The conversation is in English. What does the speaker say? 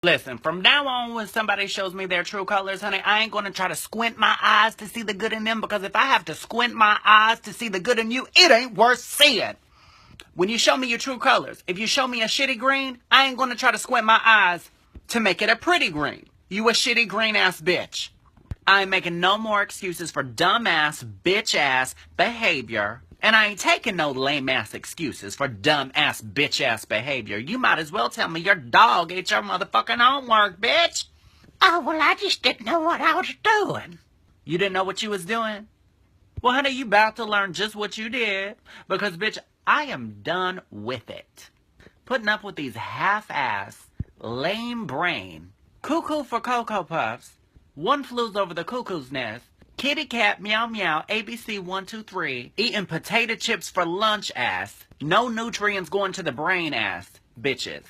Listen, from now on when somebody shows me their true colors, honey, I ain't gonna try to squint my eyes to see the good in them, because if I have to squint my eyes to see the good in you, it ain't worth seeing. When you show me your true colors, if you show me a shitty green, I ain't gonna try to squint my eyes to make it a pretty green. You a shitty green ass bitch. I ain't making no more excuses for dumb ass, bitch ass behavior. And I ain't taking no lame ass excuses for dumb ass, bitch ass behavior. You might as well tell me your dog ate your motherfucking homework, bitch. Oh, well, I just didn't know what I was doing. You didn't know what you was doing? Well, honey, you about to learn just what you did. Because, bitch, I am done with it. Putting up with these half-ass, lame brain, cuckoo for Cocoa Puffs, one flew over the cuckoo's nest, kitty cat meow meow ABC 123, eating potato chips for lunch ass, no nutrients going to the brain ass, bitches.